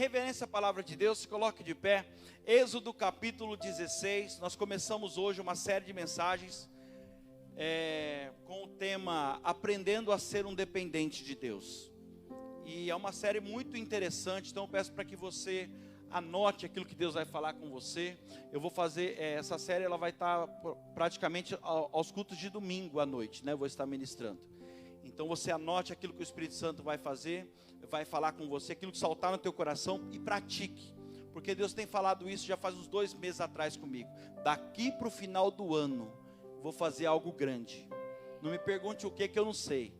reverência à palavra de Deus, se coloque de pé. Êxodo capítulo 16, nós começamos hoje uma série de mensagens com o tema Aprendendo a Ser um Dependente de Deus. E é uma série muito interessante, então eu peço para que você anote aquilo que Deus vai falar com você. Eu vou fazer, essa série ela vai estar praticamente aos cultos de domingo à noite, né? Eu vou estar ministrando. Então você anote aquilo que o Espírito Santo vai fazer, vai falar com você, aquilo que saltar no teu coração e pratique. Porque Deus tem falado isso já faz uns 2 meses atrás comigo. Daqui para o final do ano, vou fazer algo grande. Não me pergunte o que eu não sei.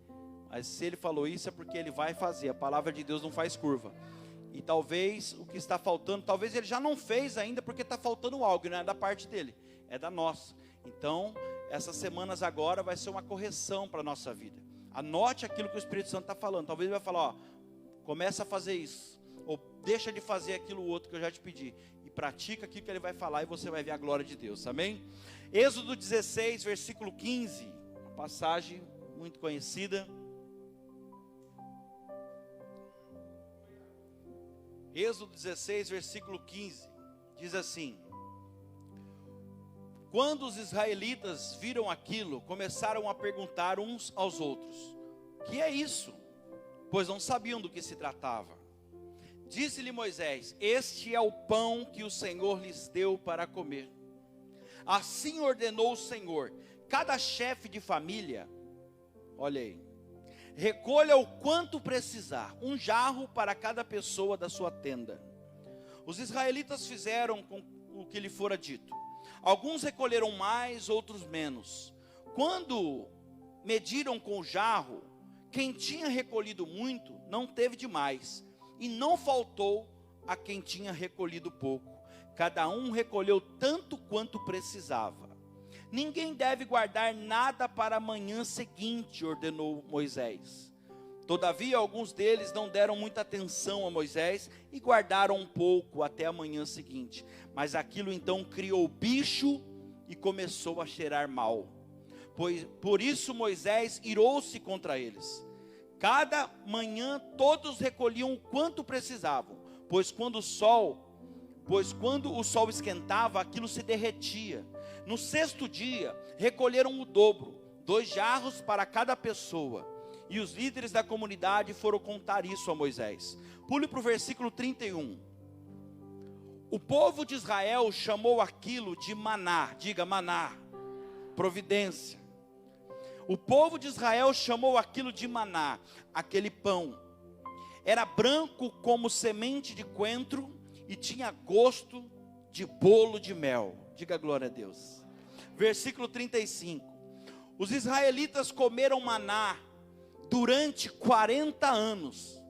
Mas se Ele falou isso é porque Ele vai fazer. A palavra de Deus não faz curva. E talvez o que está faltando, talvez Ele já não fez ainda porque está faltando algo. Não é da parte dEle, é da nossa. Então, essas semanas agora vai ser uma correção para a nossa vida. Anote aquilo que o Espírito Santo está falando. Talvez ele vai falar, ó, começa a fazer isso. Ou deixa de fazer aquilo outro que eu já te pedi. E pratica aquilo que ele vai falar e você vai ver a glória de Deus, amém? Êxodo 16, versículo 15. Uma passagem muito conhecida. Êxodo 16, versículo 15. Diz assim: quando os israelitas viram aquilo, começaram a perguntar uns aos outros: que é isso? Pois não sabiam do que se tratava. Disse-lhe Moisés: este é o pão que o Senhor lhes deu para comer. Assim ordenou o Senhor: cada chefe de família, olha aí, recolha o quanto precisar, um jarro para cada pessoa da sua tenda. Os israelitas fizeram com o que lhe fora dito. Alguns recolheram mais, outros menos. Quando mediram com o jarro, quem tinha recolhido muito não teve demais, e não faltou a quem tinha recolhido pouco. Cada um recolheu tanto quanto precisava. Ninguém deve guardar nada para a manhã seguinte, ordenou Moisés. Todavia, alguns deles não deram muita atenção a Moisés e guardaram um pouco até a manhã seguinte. Mas aquilo então criou bicho e começou a cheirar mal. Por isso Moisés irou-se contra eles. Cada manhã todos recolhiam o quanto precisavam, pois quando o sol esquentava, aquilo se derretia. No 6º dia, recolheram o dobro, 2 jarros para cada pessoa. E os líderes da comunidade foram contar isso a Moisés. Pule para o versículo 31. O povo de Israel chamou aquilo de maná. Diga maná, providência. O povo de Israel chamou aquilo de maná, aquele pão. Era branco como semente de coentro e tinha gosto de bolo de mel. Diga glória a Deus. Versículo 35. Os israelitas comeram maná durante 40 anos,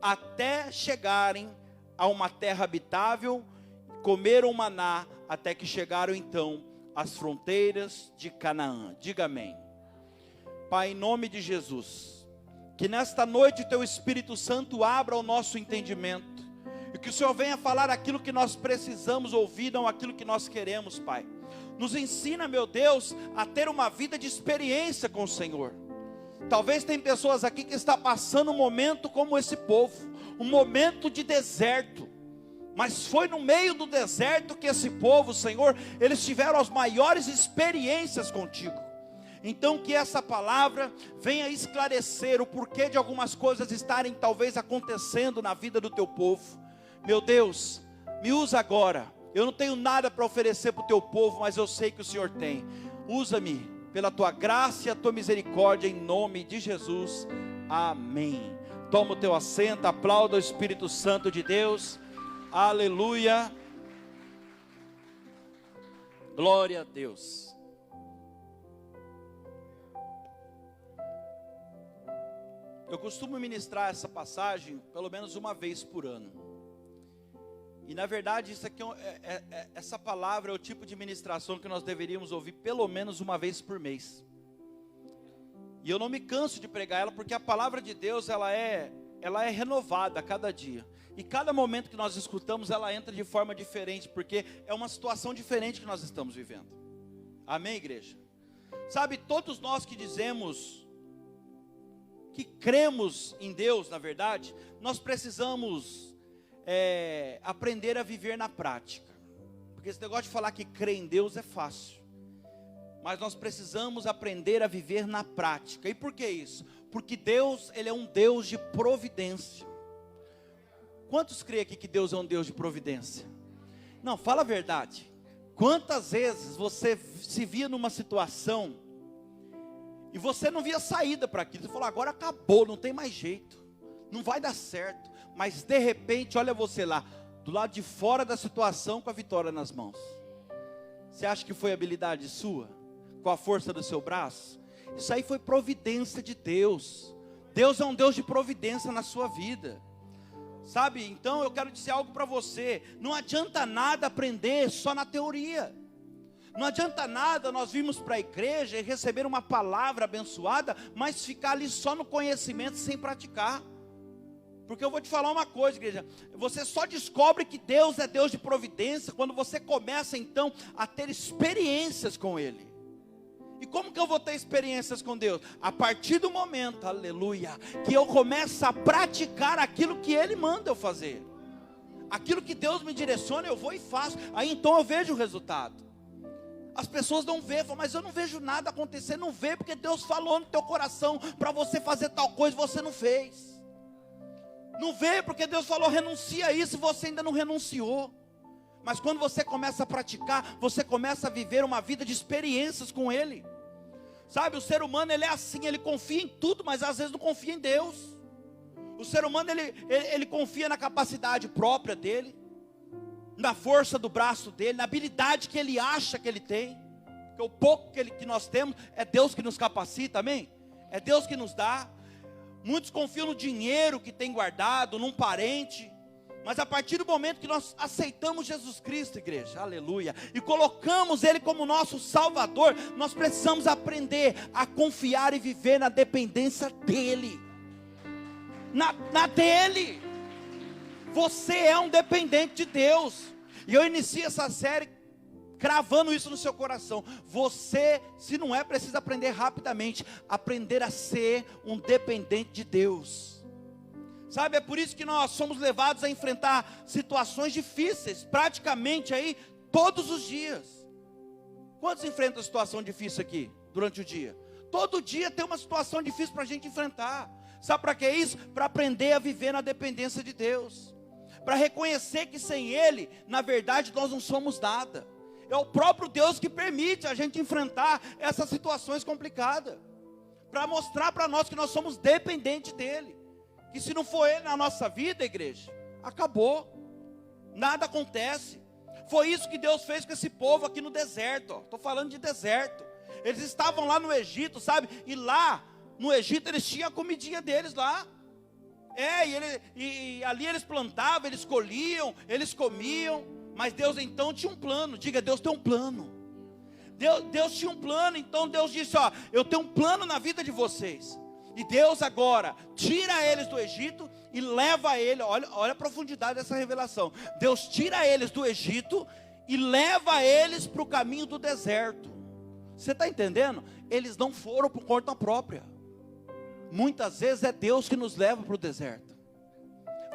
até chegarem a uma terra habitável, comeram maná, até que chegaram então às fronteiras de Canaã. Diga amém. Pai, em nome de Jesus, que nesta noite o Teu Espírito Santo abra o nosso entendimento, e que o Senhor venha falar aquilo que nós precisamos ouvir, não aquilo que nós queremos, Pai. Nos ensina, meu Deus, a ter uma vida de experiência com o Senhor. Talvez tem pessoas aqui que estão passando um momento como esse povo, um momento de deserto, mas foi no meio do deserto que esse povo, Senhor, eles tiveram as maiores experiências contigo. Então que essa palavra venha esclarecer o porquê de algumas coisas estarem talvez acontecendo na vida do teu povo. Meu Deus, me usa agora. Eu não tenho nada para oferecer para o teu povo, mas eu sei que o Senhor tem. Usa-me pela tua graça e a tua misericórdia, em nome de Jesus, amém. Toma o teu assento, aplauda o Espírito Santo de Deus, aleluia, glória a Deus. Eu costumo ministrar essa passagem pelo menos uma vez por ano, e na verdade isso aqui essa palavra é o tipo de ministração que nós deveríamos ouvir pelo menos uma vez por mês. E eu não me canso de pregar ela, porque a palavra de Deus ela é renovada a cada dia. E cada momento que nós escutamos ela entra de forma diferente, porque é uma situação diferente que nós estamos vivendo. Amém, igreja? Sabe, todos nós que dizemos que cremos em Deus, na verdade, nós precisamos aprender a viver na prática. Porque esse negócio de falar que crê em Deus é fácil, mas nós precisamos aprender a viver na prática. E por que isso? Porque Deus, Ele é um Deus de providência. Quantos creem aqui que Deus é um Deus de providência? Não, fala a verdade. Quantas vezes você se via numa situação e você não via saída para aquilo? Você falou, agora acabou, não tem mais jeito, não vai dar certo. Mas de repente, olha você lá, do lado de fora da situação, com a vitória nas mãos. Você acha que foi habilidade sua? Com a força do seu braço? Isso aí foi providência de Deus. Deus é um Deus de providência na sua vida. Sabe, então eu quero dizer algo para você. Não adianta nada aprender só na teoria. Não adianta nada nós virmos para a igreja e receber uma palavra abençoada, mas ficar ali só no conhecimento sem praticar. Porque eu vou te falar uma coisa, igreja, você só descobre que Deus é Deus de providência quando você começa então a ter experiências com Ele. E como que eu vou ter experiências com Deus? A partir do momento, aleluia, que eu começo a praticar aquilo que Ele manda eu fazer. Aquilo que Deus me direciona, eu vou e faço. Aí então eu vejo o resultado. As pessoas não veem, falam, mas eu não vejo nada acontecer. Não vê porque Deus falou no teu coração para você fazer tal coisa, você não fez. Não vê porque Deus falou, renuncia a isso, e você ainda não renunciou. Mas quando você começa a praticar, você começa a viver uma vida de experiências com Ele. Sabe, o ser humano ele é assim, ele confia em tudo, mas às vezes não confia em Deus. O ser humano ele confia na capacidade própria dele, na força do braço dele, na habilidade que ele acha que ele tem. Porque o pouco que nós temos, é Deus que nos capacita, amém? É Deus que nos dá. Muitos confiam no dinheiro que tem guardado, num parente. Mas a partir do momento que nós aceitamos Jesus Cristo, igreja, aleluia, e colocamos Ele como nosso Salvador, nós precisamos aprender a confiar e viver na dependência dEle. Na dEle. Você é um dependente de Deus. E eu inicio essa série cravando isso no seu coração. Você, se não é, precisa aprender rapidamente. Aprender a ser um dependente de Deus. Sabe, é por isso que nós somos levados a enfrentar situações difíceis, praticamente aí, todos os dias. Quantos enfrentam situação difícil aqui, durante o dia? Todo dia tem uma situação difícil para a gente enfrentar. Sabe para que isso? Para aprender a viver na dependência de Deus. Para reconhecer que sem Ele, na verdade, nós não somos nada. É o próprio Deus que permite a gente enfrentar essas situações complicadas. Para mostrar para nós que nós somos dependentes dEle. Que se não for Ele na nossa vida, igreja, acabou, nada acontece. Foi isso que Deus fez com esse povo aqui no deserto. Estou falando de deserto. Eles estavam lá no Egito, sabe? E lá no Egito eles tinham a comidinha deles lá. E ali eles plantavam, eles colhiam, eles comiam. Mas Deus então tinha um plano. Diga, Deus tem um plano. Deus tinha um plano. Então Deus disse, ó, eu tenho um plano na vida de vocês. E Deus agora tira eles do Egito e leva eles, olha a profundidade dessa revelação. Deus tira eles do Egito e leva eles para o caminho do deserto. Você está entendendo? Eles não foram por conta própria. Muitas vezes é Deus que nos leva para o deserto.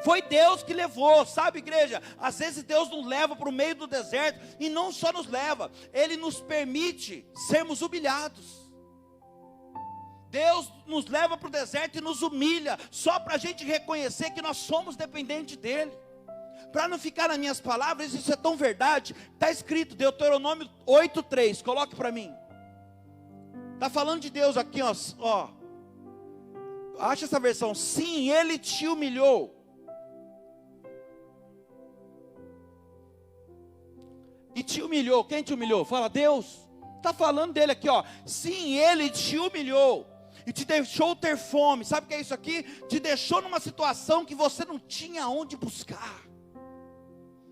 Foi Deus que levou, sabe, igreja? Às vezes Deus nos leva para o meio do deserto e não só nos leva, Ele nos permite sermos humilhados. Deus nos leva para o deserto e nos humilha, só para a gente reconhecer que nós somos dependentes dEle. Para não ficar nas minhas palavras, isso é tão verdade, está escrito, Deuteronômio 8:3, coloque para mim. Está falando de Deus aqui, ó. Acha essa versão, sim, Ele te humilhou. E te humilhou, quem te humilhou? Fala, Deus. Está falando dele aqui, ó. Sim, Ele te humilhou e te deixou ter fome. Sabe o que é isso aqui? Te deixou numa situação que você não tinha onde buscar.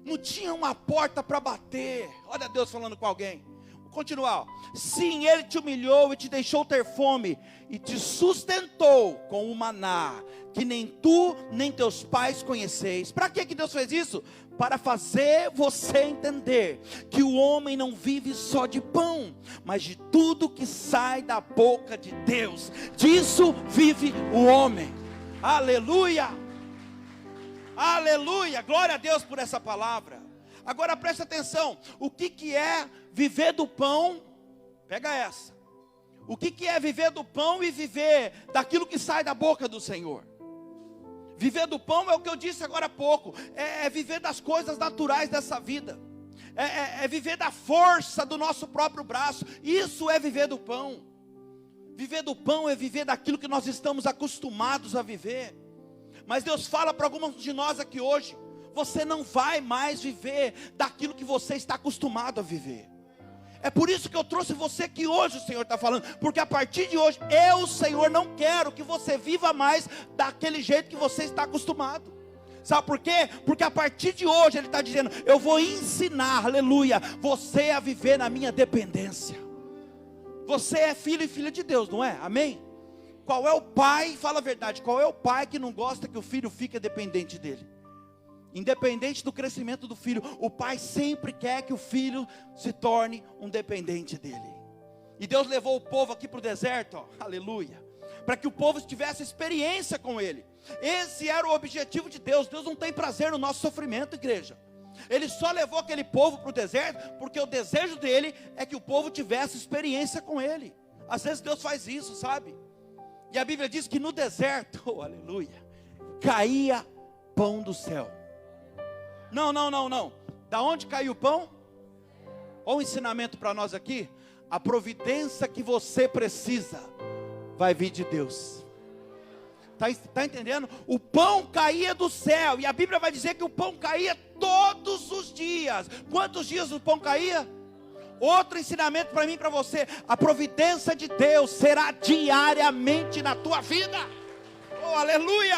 Não tinha uma porta para bater. Olha Deus falando com alguém. Vou continuar. Sim, Ele te humilhou e te deixou ter fome e te sustentou com o maná que nem tu nem teus pais conheceis. Para que Deus fez isso? Para fazer você entender que o homem não vive só de pão, mas de tudo que sai da boca de Deus. Disso vive o homem. Aleluia! Aleluia, glória a Deus por essa palavra. Agora presta atenção, o que é viver do pão? Pega essa. O que é viver do pão e viver daquilo que sai da boca do Senhor? Viver do pão é o que eu disse agora há pouco, é viver das coisas naturais dessa vida, é viver da força do nosso próprio braço. Isso é viver do pão. Viver do pão é viver daquilo que nós estamos acostumados a viver. Mas Deus fala para alguns de nós aqui hoje: você não vai mais viver daquilo que você está acostumado a viver. É por isso que eu trouxe você aqui hoje, o Senhor está falando, porque a partir de hoje, eu, Senhor, não quero que você viva mais daquele jeito que você está acostumado. Sabe por quê? Porque a partir de hoje, Ele está dizendo: eu vou ensinar, aleluia, você a viver na minha dependência. Você é filho e filha de Deus, não é? Amém? Qual é o pai, fala a verdade, qual é o pai que não gosta que o filho fique dependente dele? Independente do crescimento do filho, o pai sempre quer que o filho se torne um dependente dele. E Deus levou o povo aqui para o deserto, ó, aleluia, para que o povo tivesse experiência com Ele. Esse era o objetivo de Deus. Deus não tem prazer no nosso sofrimento, igreja. Ele só levou aquele povo para o deserto, porque o desejo dele é que o povo tivesse experiência com Ele. Às vezes Deus faz isso, sabe? E a Bíblia diz que no deserto, oh, aleluia, caía pão do céu. Não. Da onde caiu o pão? Olha o ensinamento para nós aqui. A providência que você precisa vai vir de Deus. Está entendendo? O pão caía do céu. E a Bíblia vai dizer que o pão caía todos os dias. Quantos dias o pão caía? Outro ensinamento para mim e para você: a providência de Deus será diariamente na tua vida. Oh, aleluia!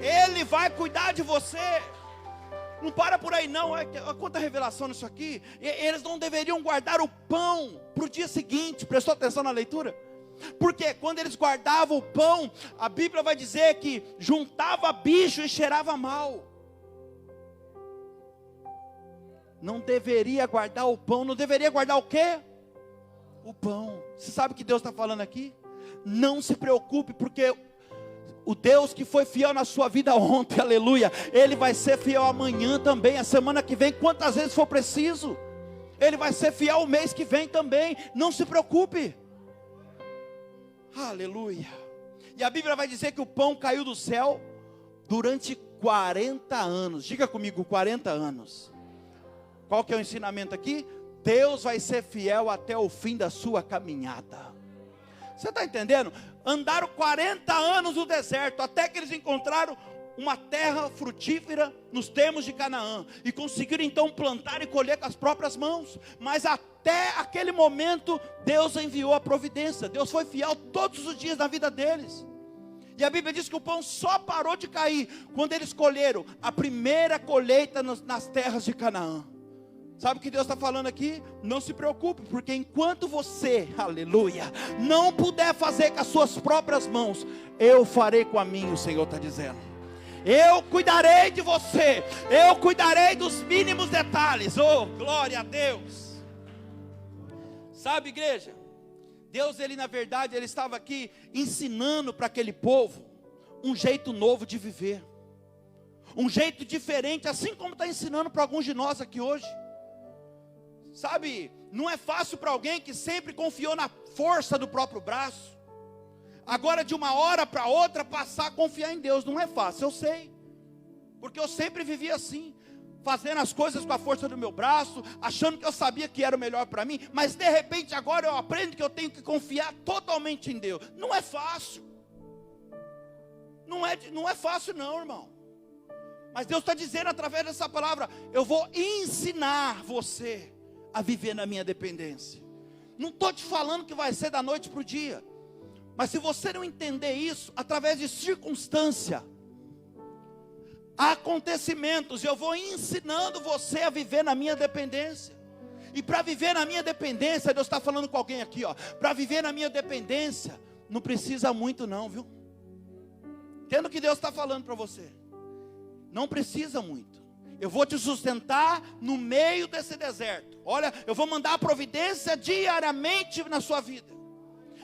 Ele vai cuidar de você. Não para por aí não, quanta revelação nisso aqui. Eles não deveriam guardar o pão para o dia seguinte. Prestou atenção na leitura? Porque quando eles guardavam o pão, a Bíblia vai dizer que juntava bicho e cheirava mal. Não deveria guardar o pão. Não deveria guardar o quê? O pão. Você sabe o que Deus está falando aqui? Não se preocupe, porque o Deus que foi fiel na sua vida ontem, aleluia, Ele vai ser fiel amanhã também, a semana que vem, quantas vezes for preciso. Ele vai ser fiel o mês que vem também. Não se preocupe. Aleluia. E a Bíblia vai dizer que o pão caiu do céu durante 40 anos. Diga comigo, 40 anos. Qual que é o ensinamento aqui? Deus vai ser fiel até o fim da sua caminhada. Você está entendendo? Andaram 40 anos no deserto, até que eles encontraram uma terra frutífera nos termos de Canaã, e conseguiram então plantar e colher com as próprias mãos. Mas até aquele momento, Deus enviou a providência. Deus foi fiel todos os dias na vida deles. E a Bíblia diz que o pão só parou de cair quando eles colheram a primeira colheita nas terras de Canaã. Sabe o que Deus está falando aqui? Não se preocupe, porque enquanto você, aleluia, não puder fazer com as suas próprias mãos, eu farei com a minha, o Senhor está dizendo. Eu cuidarei de você, eu cuidarei dos mínimos detalhes. Oh, glória a Deus. Sabe, igreja, Deus, Ele na verdade, Ele estava aqui ensinando para aquele povo um jeito novo de viver, um jeito diferente, assim como está ensinando para alguns de nós aqui hoje. Sabe, não é fácil para alguém que sempre confiou na força do próprio braço, agora de uma hora para outra passar a confiar em Deus. Não é fácil, eu sei, porque eu sempre vivi assim, fazendo as coisas com a força do meu braço, achando que eu sabia que era o melhor para mim, mas de repente agora eu aprendo que eu tenho que confiar totalmente em Deus. Não é fácil, não é fácil não, irmão. Mas Deus está dizendo através dessa palavra: eu vou ensinar você a viver na minha dependência. Não estou te falando que vai ser da noite para o dia, mas se você não entender isso, através de circunstância, acontecimentos, eu vou ensinando você a viver na minha dependência. E para viver na minha dependência, Deus está falando com alguém aqui, ó. Para viver na minha dependência, não precisa muito não, viu? Entenda o que Deus está falando para você. Não precisa muito. Eu vou te sustentar no meio desse deserto. Olha, eu vou mandar a providência diariamente na sua vida.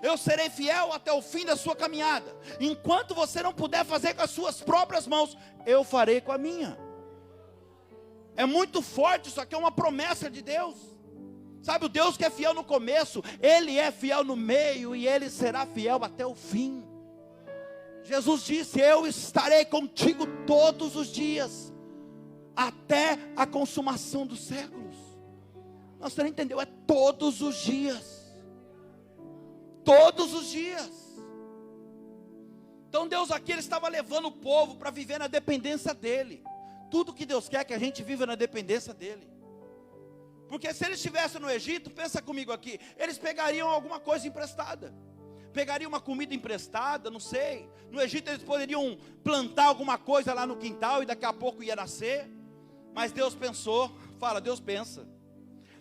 eu serei fiel até o fim da sua caminhada. Enquanto você não puder fazer com as suas próprias mãos, eu farei com a minha. É muito forte, isso aqui é uma promessa de Deus. Sabe, o Deus que é fiel no começo, Ele é fiel no meio e Ele será fiel até o fim. Jesus disse: eu estarei contigo todos os dias, até a consumação dos séculos. Você não entendeu? É todos os dias. Todos os dias. Então Deus aqui, Ele estava levando o povo para viver na dependência dEle. Tudo que Deus quer é que a gente viva na dependência dEle. Porque se eles estivessem no Egito, pensa comigo aqui, eles pegariam alguma coisa emprestada. Pegariam uma comida emprestada, não sei. No Egito eles poderiam plantar alguma coisa lá no quintal e daqui a pouco ia nascer. Mas Deus pensou, fala, Deus pensa.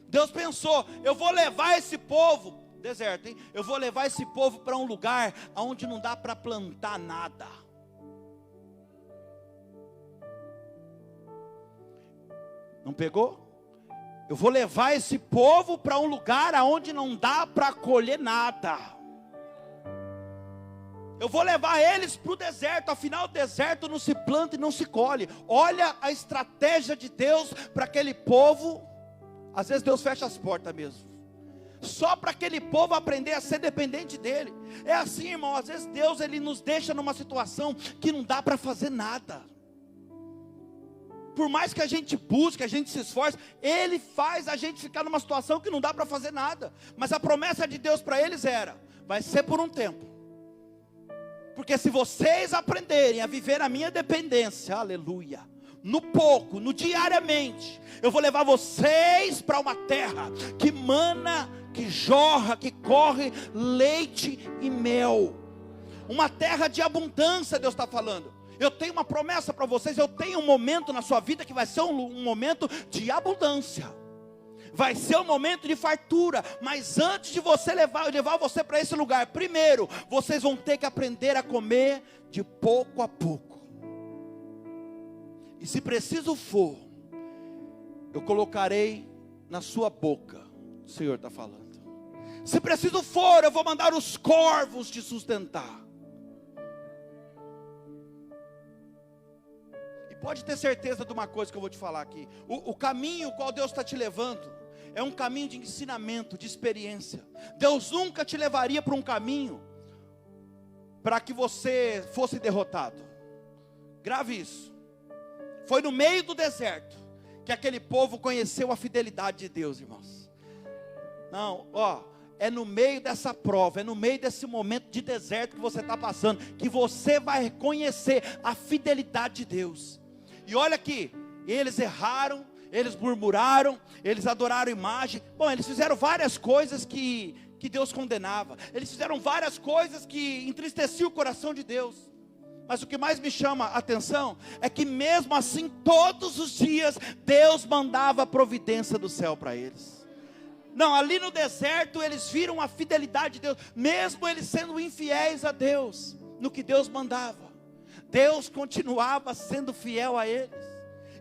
Deus pensou, eu vou levar esse povo, deserto, hein? Eu vou levar esse povo para um lugar onde não dá para plantar nada. Não pegou? Eu vou levar esse povo para um lugar onde não dá para colher nada. Eu vou levar eles para o deserto, afinal o deserto não se planta e não se colhe. Olha a estratégia de Deus para aquele povo. Às vezes Deus fecha as portas mesmo, só para aquele povo aprender a ser dependente dEle. É assim, irmão, às vezes Deus Ele nos deixa numa situação que não dá para fazer nada. Por mais que a gente busque, a gente se esforce, Ele faz a gente ficar numa situação que não dá para fazer nada. Mas a promessa de Deus para eles era: vai ser por um tempo. Porque se vocês aprenderem a viver a minha dependência, aleluia, no pouco, no diariamente, eu vou levar vocês para uma terra que mana, que jorra, que corre leite e mel. Uma terra de abundância, Deus está falando. Eu tenho uma promessa para vocês, eu tenho um momento na sua vida que vai ser um momento de abundância. Vai ser um momento de fartura, mas antes de você levar você para esse lugar, primeiro, vocês vão ter que aprender a comer de pouco a pouco. E se preciso for, eu colocarei na sua boca, o Senhor está falando. Se preciso for, eu vou mandar os corvos te sustentar. E pode ter certeza de uma coisa que eu vou te falar aqui. O caminho qual Deus está te levando é um caminho de ensinamento, de experiência. Deus nunca te levaria para um caminho para que você fosse derrotado. Grave isso. Foi no meio do deserto que aquele povo conheceu a fidelidade de Deus, irmãos. Não, é no meio dessa prova, é no meio desse momento de deserto que você está passando, que você vai reconhecer a fidelidade de Deus. E olha aqui, eles erraram, eles murmuraram, eles adoraram imagem. Bom, eles fizeram várias coisas que Deus condenava. Eles fizeram várias coisas que entristeciam o coração de Deus. Mas o que mais me chama a atenção é que mesmo assim, todos os dias, Deus mandava a providência do céu para eles. Não, ali no deserto eles viram a fidelidade de Deus, mesmo eles sendo infiéis a Deus, no que Deus mandava, Deus continuava sendo fiel a eles.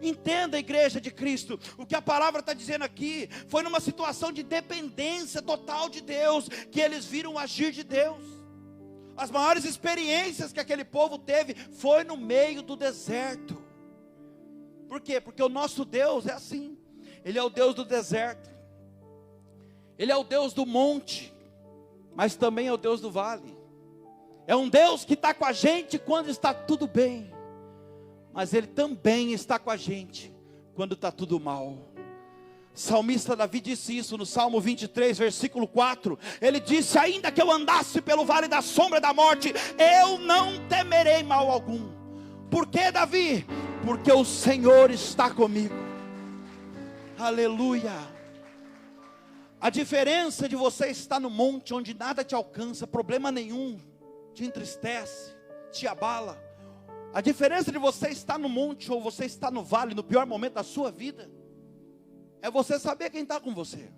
Entenda, igreja de Cristo, o que a palavra está dizendo aqui, foi numa situação de dependência total de Deus, que eles viram o agir de Deus. As maiores experiências que aquele povo teve, foi no meio do deserto. Por quê? Porque o nosso Deus é assim, Ele é o Deus do deserto, Ele é o Deus do monte, mas também é o Deus do vale. É um Deus que está com a gente quando está tudo bem, mas Ele também está com a gente quando está tudo mal. Salmista Davi disse isso no Salmo 23, versículo 4. Ele disse: ainda que eu andasse pelo vale da sombra da morte, eu não temerei mal algum. Por que, Davi? Porque o Senhor está comigo. Aleluia. A diferença de você estar no monte, onde nada te alcança, problema nenhum te entristece, te abala. A diferença de você estar no monte ou você estar no vale, no pior momento da sua vida, é você saber quem está com você.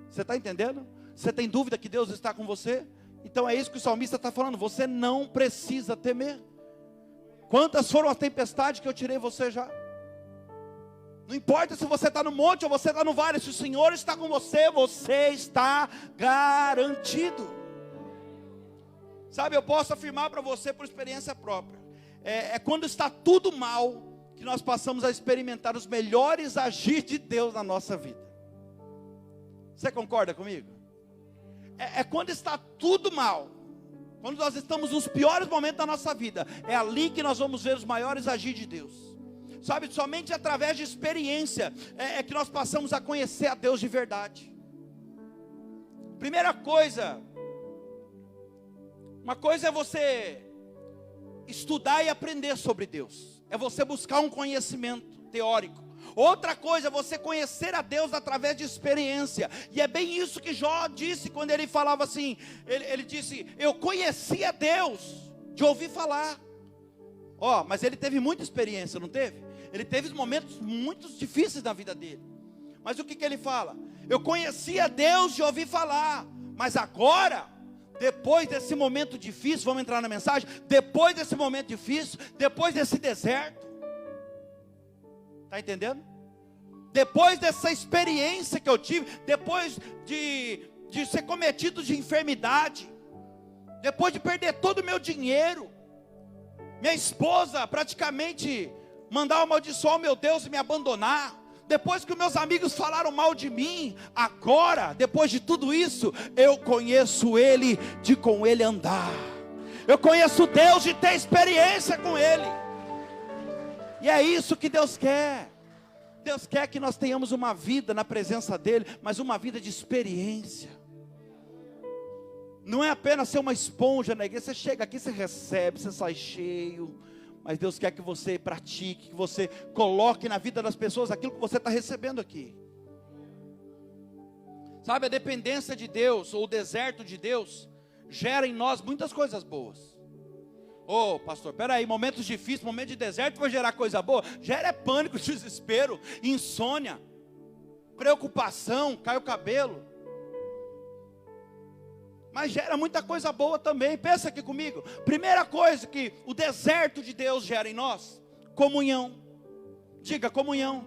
Você está entendendo? Você tem dúvida que Deus está com você? Então é isso que o salmista está falando. Você não precisa temer. Quantas foram as tempestades que eu tirei você já? Não importa se você está no monte ou você está no vale, se o Senhor está com você, você está garantido. Sabe, eu posso afirmar para você por experiência própria. É quando está tudo mal que nós passamos a experimentar os melhores agir de Deus na nossa vida. Você concorda comigo? É quando está tudo mal, quando nós estamos nos piores momentos da nossa vida, é ali que nós vamos ver os maiores agir de Deus. Sabe, somente através de experiência é que nós passamos a conhecer a Deus de verdade. Primeira coisa, uma coisa é você estudar e aprender sobre Deus, é você buscar um conhecimento teórico. Outra coisa é você conhecer a Deus através de experiência. E é bem isso que Jó disse quando ele falava assim, ele disse, eu conhecia Deus de ouvir falar. Mas ele teve muita experiência, não teve? Ele teve momentos muito difíceis na vida dele. Mas o que ele fala? Eu conhecia Deus de ouvir falar, mas agora, depois desse momento difícil, vamos entrar na mensagem, depois desse momento difícil, depois desse deserto, está entendendo? Depois dessa experiência que eu tive, depois de ser cometido de enfermidade, depois de perder todo o meu dinheiro, minha esposa praticamente mandar amaldiçoar o meu Deus e me abandonar, depois que os meus amigos falaram mal de mim, agora, depois de tudo isso, eu conheço Ele de com Ele andar, eu conheço Deus de ter experiência com Ele, e é isso que Deus quer. Deus quer que nós tenhamos uma vida na presença dEle, mas uma vida de experiência. Não é apenas ser uma esponja na igreja, você chega aqui, você recebe, você sai cheio, mas Deus quer que você pratique, que você coloque na vida das pessoas aquilo que você está recebendo aqui. Sabe, a dependência de Deus, ou o deserto de Deus, gera em nós muitas coisas boas. Pastor, peraí, momentos difíceis, momento de deserto vai gerar coisa boa? Gera pânico, desespero, insônia, preocupação, cai o cabelo. Mas gera muita coisa boa também. Pensa aqui comigo. Primeira coisa que o deserto de Deus gera em nós: comunhão. Diga, comunhão.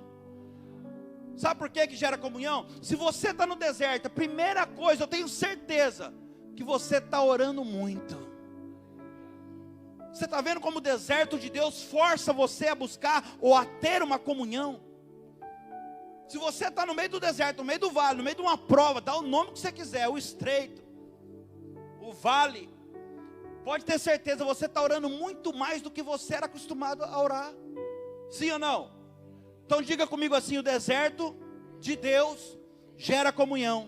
Sabe por que gera comunhão? Se você está no deserto, a primeira coisa, eu tenho certeza que você está orando muito. Você está vendo como o deserto de Deus força você a buscar ou a ter uma comunhão? Se você está no meio do deserto, no meio do vale, no meio de uma prova, dá o nome que você quiser, o estreito, o vale, pode ter certeza, você está orando muito mais do que você era acostumado a orar. Sim ou não? Então diga comigo assim: o deserto de Deus gera comunhão.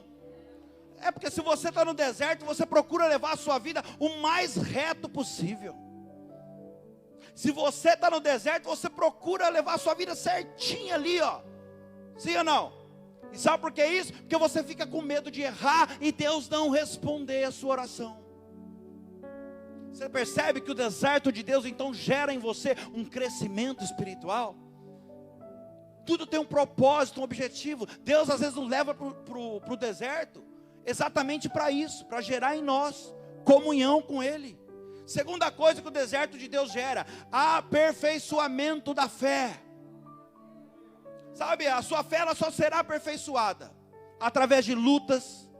É porque se você está no deserto, você procura levar a sua vida o mais reto possível. Se você está no deserto, você procura levar a sua vida certinha ali, ó. Sim ou não? E sabe por que isso? Porque você fica com medo de errar e Deus não responder a sua oração. Você percebe que o deserto de Deus então gera em você um crescimento espiritual? Tudo tem um propósito, um objetivo. Deus às vezes nos leva para o deserto exatamente para isso, para gerar em nós comunhão com Ele. Segunda coisa que o deserto de Deus gera: aperfeiçoamento da fé. Sabe, a sua fé ela só será aperfeiçoada através de lutas,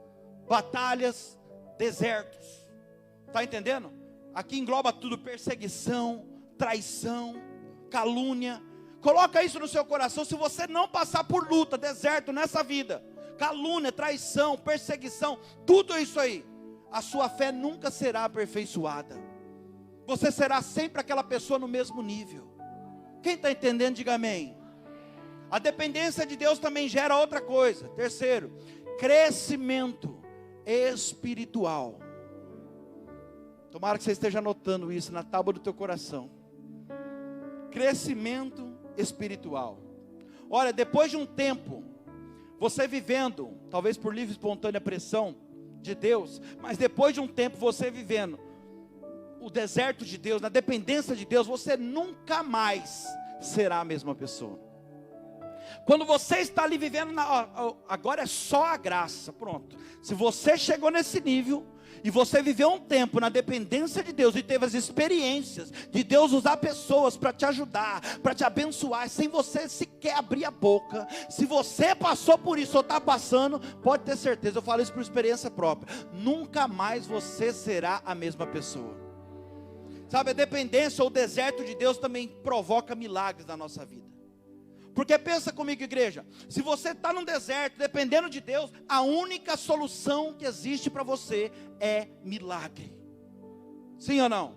batalhas, desertos. Está entendendo? Aqui engloba tudo: perseguição, traição, calúnia. Coloca isso no seu coração. Se você não passar por luta, deserto nessa vida, calúnia, traição, perseguição, tudo isso aí, a sua fé nunca será aperfeiçoada. Você será sempre aquela pessoa no mesmo nível. Quem está entendendo, diga amém. A dependência de Deus também gera outra coisa. Terceiro, crescimento espiritual. Tomara que você esteja anotando isso na tábua do teu coração. Crescimento espiritual. Olha, depois de um tempo, você vivendo, talvez por livre e espontânea pressão de Deus, mas depois de um tempo você vivendo o deserto de Deus, na dependência de Deus, você nunca mais será a mesma pessoa. Quando você está ali vivendo, agora é só a graça, pronto. Se você chegou nesse nível, e você viveu um tempo na dependência de Deus, e teve as experiências de Deus usar pessoas para te ajudar, para te abençoar, sem você sequer abrir a boca, se você passou por isso ou está passando, pode ter certeza, eu falo isso por experiência própria, nunca mais você será a mesma pessoa. Sabe, a dependência ou o deserto de Deus também provoca milagres na nossa vida. Porque pensa comigo, igreja, se você está num deserto, dependendo de Deus, a única solução que existe para você é milagre. Sim ou não?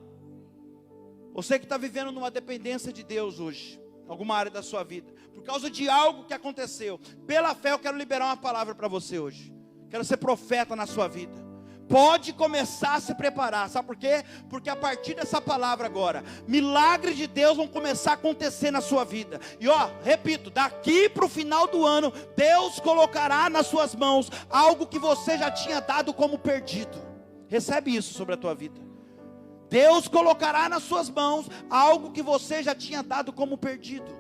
Você que está vivendo numa dependência de Deus hoje, alguma área da sua vida, por causa de algo que aconteceu, pela fé eu quero liberar uma palavra para você hoje. Quero ser profeta na sua vida. Pode começar a se preparar, sabe por quê? Porque a partir dessa palavra agora, milagres de Deus vão começar a acontecer na sua vida. E ó, repito, daqui para o final do ano, Deus colocará nas suas mãos algo que você já tinha dado como perdido. Recebe isso sobre a tua vida. Deus colocará nas suas mãos algo que você já tinha dado como perdido.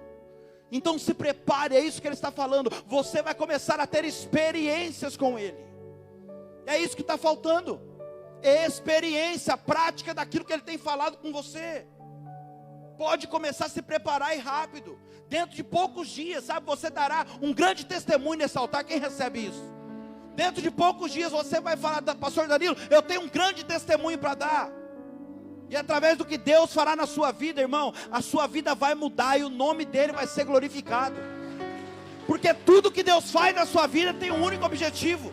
Então se prepare, é isso que ele está falando. Você vai começar a ter experiências com Ele. É isso que está faltando, experiência, prática daquilo que Ele tem falado com você. Pode começar a se preparar e rápido, dentro de poucos dias, sabe, você dará um grande testemunho nesse altar. Quem recebe isso? Dentro de poucos dias você vai falar, pastor Danilo, eu tenho um grande testemunho para dar. E através do que Deus fará na sua vida, irmão, a sua vida vai mudar e o nome dEle vai ser glorificado. Porque tudo que Deus faz na sua vida tem um único objetivo: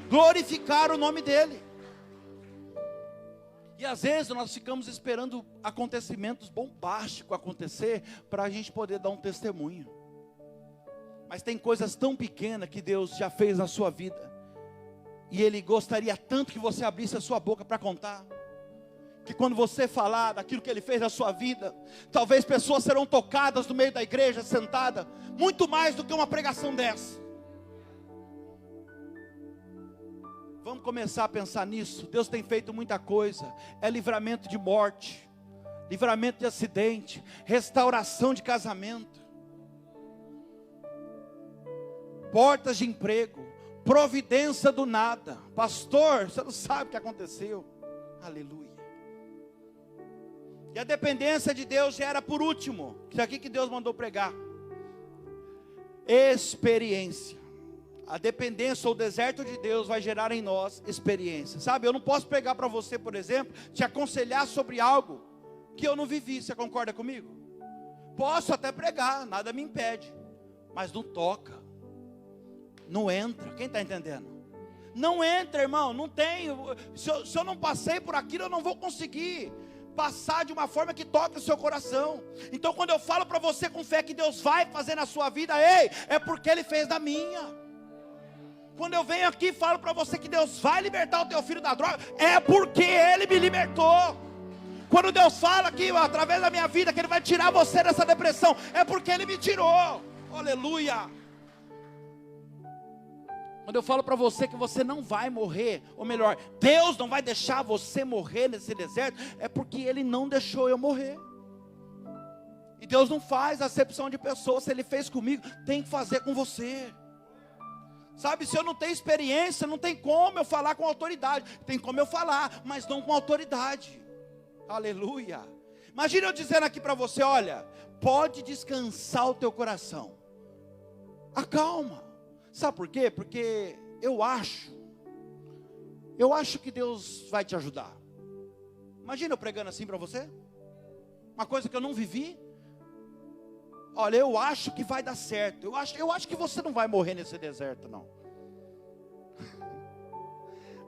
glorificar o nome dEle. E às vezes nós ficamos esperando acontecimentos bombásticos acontecer para a gente poder dar um testemunho. Mas tem coisas tão pequenas que Deus já fez na sua vida, e Ele gostaria tanto que você abrisse a sua boca para contar, que quando você falar daquilo que Ele fez na sua vida, talvez pessoas serão tocadas no meio da igreja, sentada, muito mais do que uma pregação dessa. Vamos começar a pensar nisso. Deus tem feito muita coisa. É livramento de morte, livramento de acidente, restauração de casamento, portas de emprego, providência do nada. Pastor, você não sabe o que aconteceu. Aleluia. E a dependência de Deus já era por último. Isso aqui que Deus mandou pregar. Experiência. A dependência ou o deserto de Deus vai gerar em nós experiência. Sabe, eu não posso pregar para você, por exemplo, te aconselhar sobre algo que eu não vivi. Você concorda comigo? Posso até pregar, nada me impede, mas não toca, não entra. Quem está entendendo? Não entra, irmão, não tem. Se eu não passei por aquilo, eu não vou conseguir passar de uma forma que toque o seu coração. Então quando eu falo para você com fé que Deus vai fazer na sua vida, ei, é porque Ele fez na minha. Quando eu venho aqui e falo para você que Deus vai libertar o teu filho da droga, é porque Ele me libertou. Quando Deus fala aqui, através da minha vida, que Ele vai tirar você dessa depressão, é porque Ele me tirou. Aleluia. Quando eu falo para você que você não vai morrer, ou melhor, Deus não vai deixar você morrer nesse deserto, é porque Ele não deixou eu morrer. E Deus não faz acepção de pessoas. Se Ele fez comigo, tem que fazer com você. Sabe, se eu não tenho experiência, não tem como eu falar com autoridade. Tem como eu falar, mas não com autoridade. Aleluia. Imagina eu dizendo aqui para você, olha, pode descansar o teu coração. Acalma. Sabe por quê? Porque eu acho que Deus vai te ajudar. Imagina eu pregando assim para você. Uma coisa que eu não vivi. Olha, eu acho que vai dar certo. Eu acho que você não vai morrer nesse deserto, não.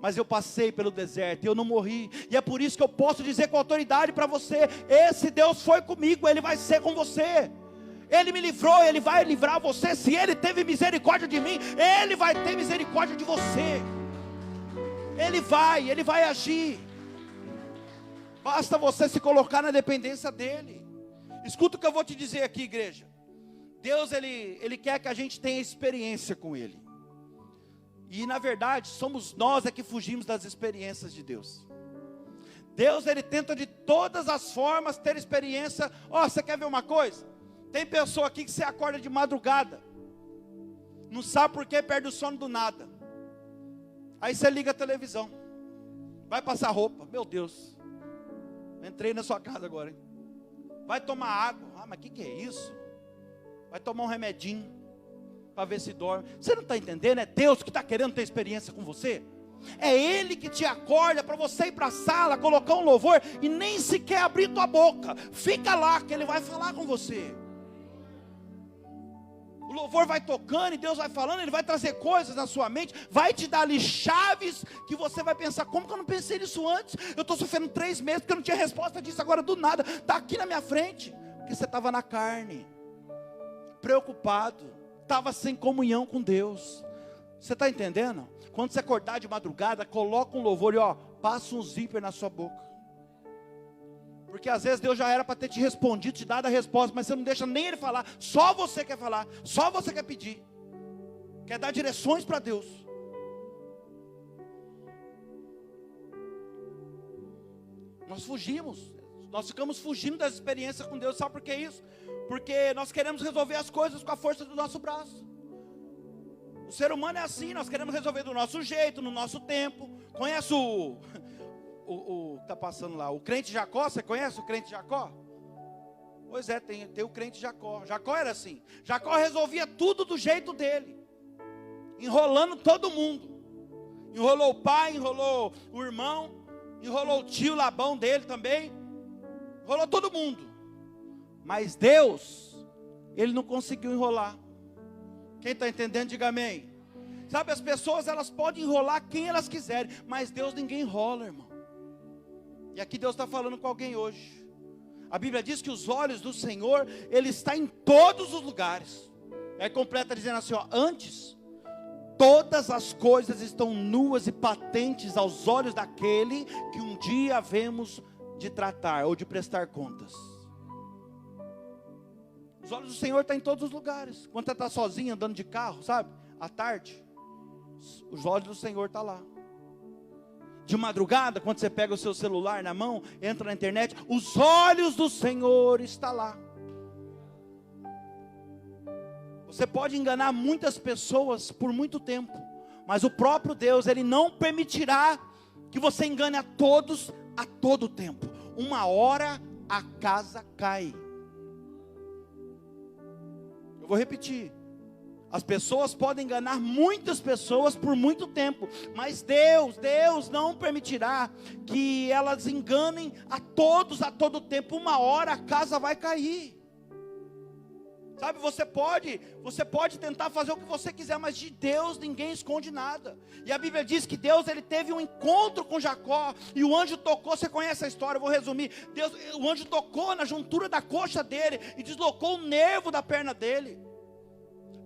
Mas eu passei pelo deserto e eu não morri. E é por isso que eu posso dizer com autoridade para você: esse Deus foi comigo, Ele vai ser com você. Ele me livrou, Ele vai livrar você. Se Ele teve misericórdia de mim, Ele vai ter misericórdia de você. Ele vai agir. Basta você se colocar na dependência dEle. Escuta o que eu vou te dizer aqui, igreja. Deus, Ele quer que a gente tenha experiência com Ele. E na verdade, somos nós que fugimos das experiências de Deus. Deus, Ele tenta de todas as formas ter experiência. Ó, você quer ver uma coisa? Tem pessoa aqui que você acorda de madrugada, não sabe por que perde o sono do nada. Aí você liga a televisão. Vai passar roupa. Meu Deus. Entrei na sua casa agora, hein? Vai tomar água. Ah, mas o que é isso? Vai tomar um remedinho para ver se dorme. Você não está entendendo? É Deus que está querendo ter experiência com você. É Ele que te acorda para você ir para a sala, colocar um louvor e nem sequer abrir tua boca. Fica lá que Ele vai falar com você. O louvor vai tocando e Deus vai falando, Ele vai trazer coisas na sua mente, vai te dar ali chaves que você vai pensar, como que eu não pensei nisso antes? Eu estou sofrendo 3 meses porque eu não tinha resposta disso, agora do nada, está aqui na minha frente. Porque você estava na carne, preocupado, estava sem comunhão com Deus. Você está entendendo? Quando você acordar de madrugada, coloca um louvor e passa um zíper na sua boca. Porque às vezes Deus já era para ter te respondido, te dado a resposta, mas você não deixa nem Ele falar. Só você quer falar, só você quer pedir. Quer dar direções para Deus. Nós ficamos fugindo das experiências com Deus. Sabe por que isso? Porque nós queremos resolver as coisas com a força do nosso braço. O ser humano é assim, nós queremos resolver do nosso jeito, no nosso tempo. Conhece o que está passando lá, o crente Jacó? Você conhece o crente Jacó? Pois é, tem o crente Jacó. Jacó era assim. Jacó resolvia tudo do jeito dele, enrolando todo mundo. Enrolou o pai, enrolou o irmão, enrolou o tio Labão dele também, enrolou todo mundo. Mas Deus, Ele não conseguiu enrolar. Quem está entendendo, diga amém. Sabe, as pessoas elas podem enrolar quem elas quiserem, mas Deus ninguém enrola, irmão. E aqui Deus está falando com alguém hoje. A Bíblia diz que os olhos do Senhor, Ele está em todos os lugares. Aí completa dizendo assim, antes, todas as coisas estão nuas e patentes aos olhos daquele que um dia havemos de tratar ou de prestar contas. Os olhos do Senhor estão em todos os lugares. Quando você está sozinho andando de carro, sabe? À tarde, os olhos do Senhor estão lá. De madrugada, quando você pega o seu celular na mão, entra na internet, os olhos do Senhor estão lá. Você pode enganar muitas pessoas por muito tempo, mas o próprio Deus, Ele não permitirá que você engane a todos a todo tempo. Uma hora a casa cai. Eu vou repetir. As pessoas podem enganar muitas pessoas por muito tempo, mas Deus não permitirá que elas enganem a todos a todo tempo. Uma hora a casa vai cair. Sabe, você pode tentar fazer o que você quiser, mas de Deus ninguém esconde nada. E a Bíblia diz que Deus, Ele teve um encontro com Jacó, e o anjo tocou, você conhece a história, eu vou resumir. O anjo tocou na juntura da coxa dele, e deslocou o nervo da perna dele.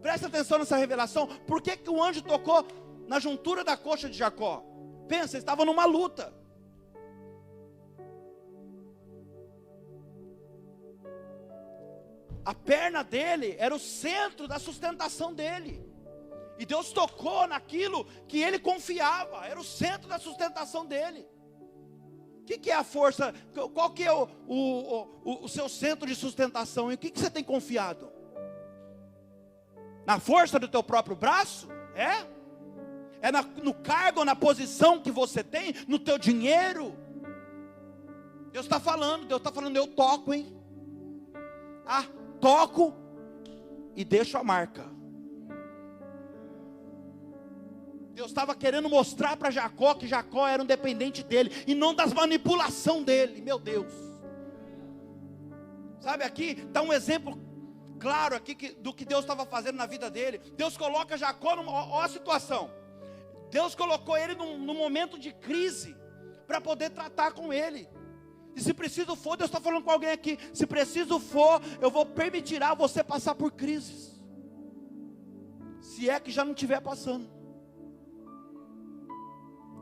Presta atenção nessa revelação. Por que o anjo tocou na juntura da coxa de Jacó? Pensa, eles estavam numa luta. A perna dele era o centro da sustentação dele. E Deus tocou naquilo que ele confiava. Era o centro da sustentação dele. O que é a força? Qual que é o seu centro de sustentação? E o que você tem confiado? Na força do teu próprio braço? É no cargo, na posição que você tem? No teu dinheiro? Deus está falando, eu toco, hein? Toco e deixo a marca. Deus estava querendo mostrar para Jacó que Jacó era um dependente dele e não das manipulações dele. Meu Deus. Sabe, aqui está um exemplo claro aqui do que Deus estava fazendo na vida dele. Deus coloca Jacó olha a situação. Deus colocou ele num momento de crise para poder tratar com ele. E se preciso for, Deus está falando com alguém aqui, se preciso for, eu vou permitir a você passar por crises. Se é que já não estiver passando.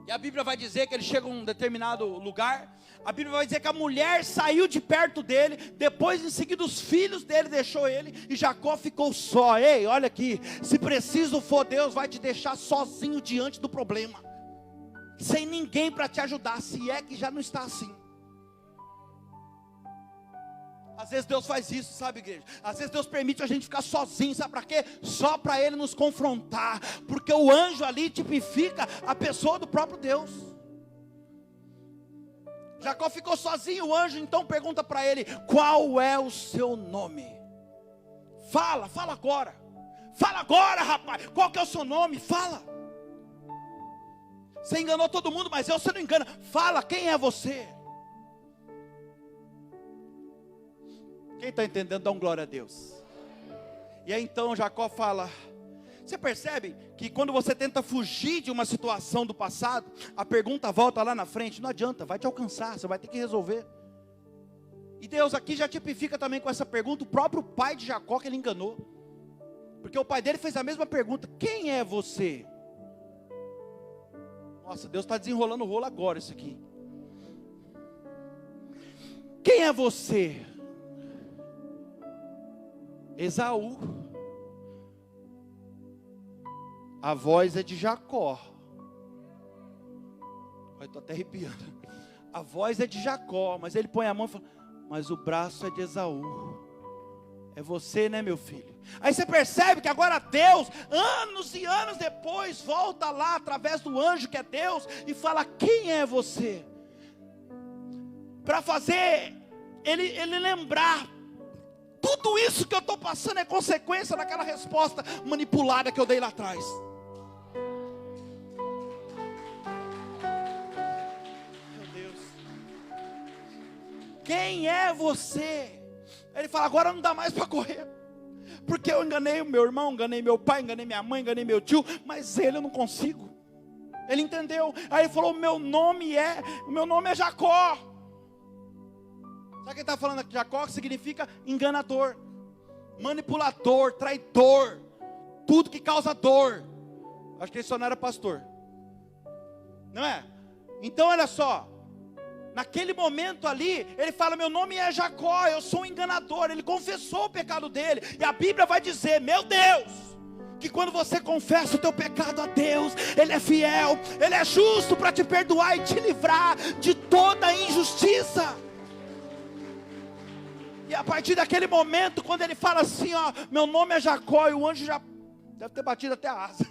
E a Bíblia vai dizer que ele chega a um determinado lugar. A Bíblia vai dizer que a mulher saiu de perto dele. Depois em seguida os filhos dele deixou ele. E Jacó ficou só. Ei, olha aqui, se preciso for, Deus vai te deixar sozinho diante do problema. Sem ninguém para te ajudar, se é que já não está assim. Às vezes Deus faz isso, sabe, igreja? Às vezes Deus permite a gente ficar sozinho, sabe para quê? Só para Ele nos confrontar, porque o anjo ali tipifica a pessoa do próprio Deus. Jacó ficou sozinho, o anjo então pergunta para ele: qual é o seu nome? Fala agora. Fala agora, rapaz. Qual que é o seu nome? Fala. Você enganou todo mundo, mas você não engana. Fala, quem é você? Quem está entendendo, dá um glória a Deus. E aí então Jacó fala. Você percebe que quando você tenta fugir de uma situação do passado, a pergunta volta lá na frente, não adianta, vai te alcançar, você vai ter que resolver. E Deus aqui já tipifica também com essa pergunta o próprio pai de Jacó que ele enganou. Porque o pai dele fez a mesma pergunta: quem é você? Nossa, Deus está desenrolando o rolo agora isso aqui. Quem é você? Esaú. A voz é de Jacó. Estou até arrepiando. A voz é de Jacó, mas ele põe a mão e fala: mas o braço é de Esaú. É você, né, meu filho? Aí você percebe que agora Deus, anos e anos depois, volta lá através do anjo que é Deus e fala: quem é você? Para fazer ele lembrar: tudo isso que eu estou passando é consequência daquela resposta manipulada que eu dei lá atrás. Meu Deus. Quem é você? Ele fala: agora não dá mais para correr. Porque eu enganei o meu irmão, enganei meu pai, enganei minha mãe, enganei meu tio, mas ele eu não consigo. Ele entendeu. Aí ele falou: o meu nome é Jacó. Sabe o que ele está falando aqui? Jacó significa enganador, manipulador, traidor, tudo que causa dor. Acho que ele só não era pastor, não é? Então olha só, naquele momento ali, ele fala: meu nome é Jacó, eu sou um enganador. Ele confessou o pecado dele, e a Bíblia vai dizer, meu Deus, que quando você confessa o teu pecado a Deus, Ele é fiel, Ele é justo para te perdoar e te livrar de toda injustiça. E a partir daquele momento, quando ele fala assim, ó, meu nome é Jacó, e o anjo já deve ter batido até a asa.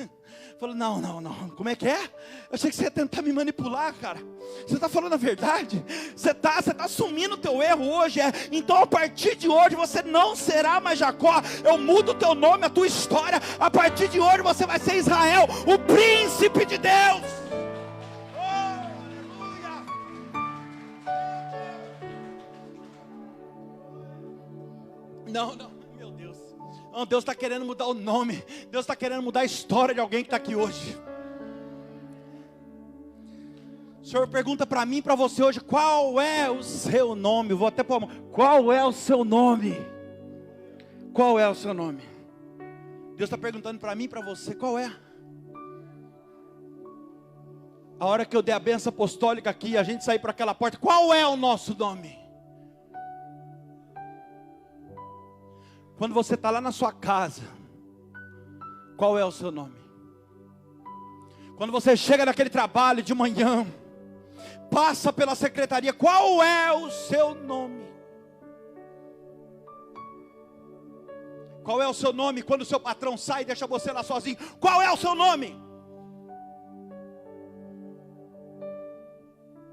Falou: não, como é que é? Eu achei que você ia tentar me manipular, cara. Você está falando a verdade? Você está assumindo o teu erro hoje, é? Então a partir de hoje você não será mais Jacó. Eu mudo o teu nome, a tua história. A partir de hoje você vai ser Israel, o príncipe de Deus. Não, meu Deus. Não, Deus está querendo mudar o nome. Deus está querendo mudar a história de alguém que está aqui hoje. O Senhor pergunta para mim e para você hoje: qual é o seu nome? Vou até pôr a mão. Qual é o seu nome? Qual é o seu nome? Deus está perguntando para mim e para você: qual é? A hora que eu dei a bênção apostólica aqui, a gente sair para aquela porta, qual é o nosso nome? Quando você está lá na sua casa, qual é o seu nome? Quando você chega naquele trabalho de manhã, passa pela secretaria, qual é o seu nome? Qual é o seu nome quando o seu patrão sai e deixa você lá sozinho? Qual é o seu nome?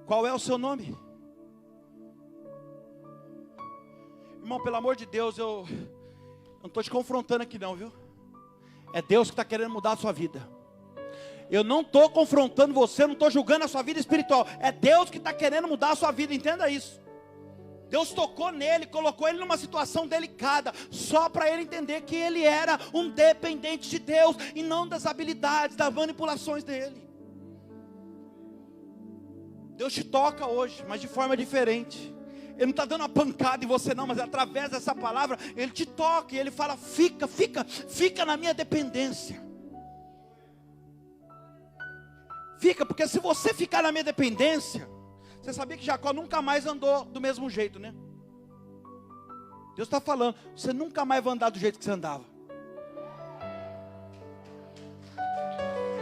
Qual é o seu nome? Irmão, pelo amor de Deus, eu não estou te confrontando aqui não, viu? É Deus que está querendo mudar a sua vida. Eu não estou confrontando você, não estou julgando a sua vida espiritual. É Deus que está querendo mudar a sua vida, entenda isso. Deus tocou nele, colocou ele numa situação delicada, só para ele entender que ele era um dependente de Deus, e não das habilidades, das manipulações dele. Deus te toca hoje, mas de forma diferente. Ele não está dando uma pancada em você não, mas através dessa palavra, Ele te toca e Ele fala: fica na minha dependência. Fica, porque se você ficar na minha dependência, você sabia que Jacó nunca mais andou do mesmo jeito, né? Deus está falando, você nunca mais vai andar do jeito que você andava.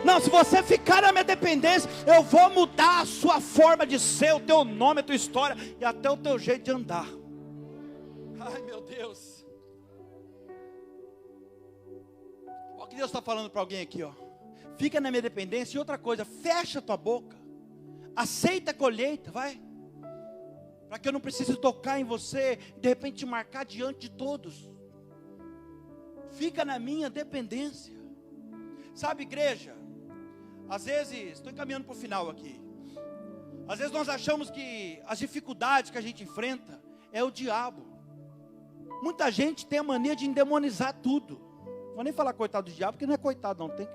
Não, se você ficar na minha dependência, eu vou mudar a sua forma de ser, o teu nome, a tua história e até o teu jeito de andar. Ai, meu Deus. Olha o que Deus está falando para alguém aqui, ó. Fica na minha dependência. E outra coisa, fecha a tua boca. Aceita a colheita, vai. para que eu não precise tocar em você, de repente te marcar diante de todos. Fica na minha dependência. Sabe, igreja, às vezes, estou encaminhando para o final aqui. Às vezes nós achamos que as dificuldades que a gente enfrenta é o diabo. Muita gente tem a mania de endemonizar tudo. Não vou nem falar coitado do diabo, porque não é coitado não, tem que...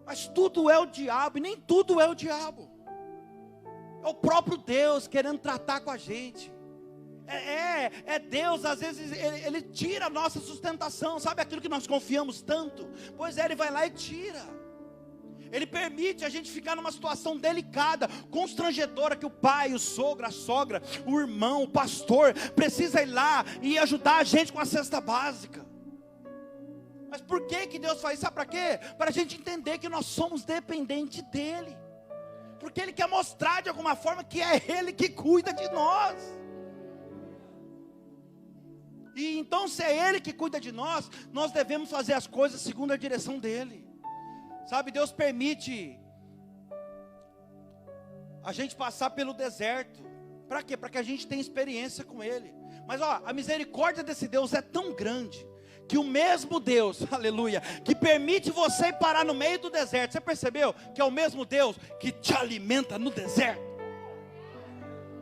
Mas tudo é o diabo, e nem tudo é o diabo. É o próprio Deus querendo tratar com a gente. É Deus, às vezes, ele tira a nossa sustentação. Sabe aquilo que nós confiamos tanto? Pois é, Ele vai lá e tira. Ele permite a gente ficar numa situação delicada, constrangedora, que o pai, o sogro, a sogra, o irmão, o pastor, precisa ir lá e ajudar a gente com a cesta básica. Mas por que Deus faz isso? Sabe para quê? Para a gente entender que nós somos dependentes dEle. Porque Ele quer mostrar de alguma forma que é Ele que cuida de nós. E então, se é Ele que cuida de nós, nós devemos fazer as coisas segundo a direção dEle. Sabe, Deus permite a gente passar pelo deserto. Para quê? Para que a gente tenha experiência com Ele. Mas a misericórdia desse Deus é tão grande, que o mesmo Deus, aleluia, que permite você parar no meio do deserto. Você percebeu que é o mesmo Deus que te alimenta no deserto?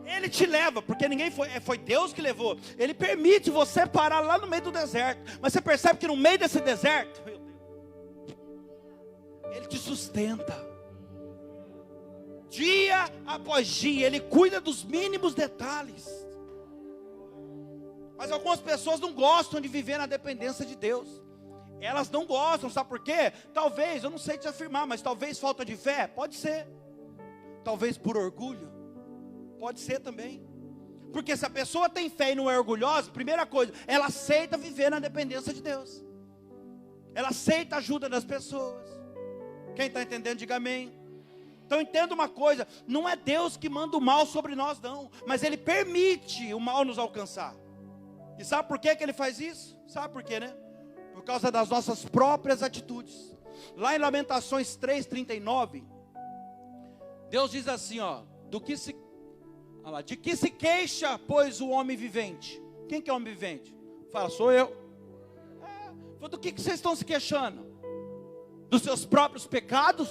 Ele te leva, porque ninguém foi Deus que levou. Ele permite você parar lá no meio do deserto. Mas você percebe que no meio desse deserto, meu Deus, Ele te sustenta. Dia após dia, Ele cuida dos mínimos detalhes. Mas algumas pessoas não gostam de viver na dependência de Deus. Elas não gostam, sabe por quê? Talvez, eu não sei te afirmar, mas talvez falta de fé, pode ser. Talvez por orgulho, pode ser também. Porque se a pessoa tem fé e não é orgulhosa, primeira coisa, ela aceita viver na dependência de Deus. Ela aceita a ajuda das pessoas. Quem está entendendo, diga amém. Então entenda uma coisa, não é Deus que manda o mal sobre nós não, mas Ele permite o mal nos alcançar. E sabe por que Ele faz isso? Sabe por quê, né? Por causa das nossas próprias atitudes. Lá em Lamentações 3:39, Deus diz assim, de que se queixa, pois, o homem vivente? Quem que é o homem vivente? Fala, sou eu. Do que vocês estão se queixando? Dos seus próprios pecados?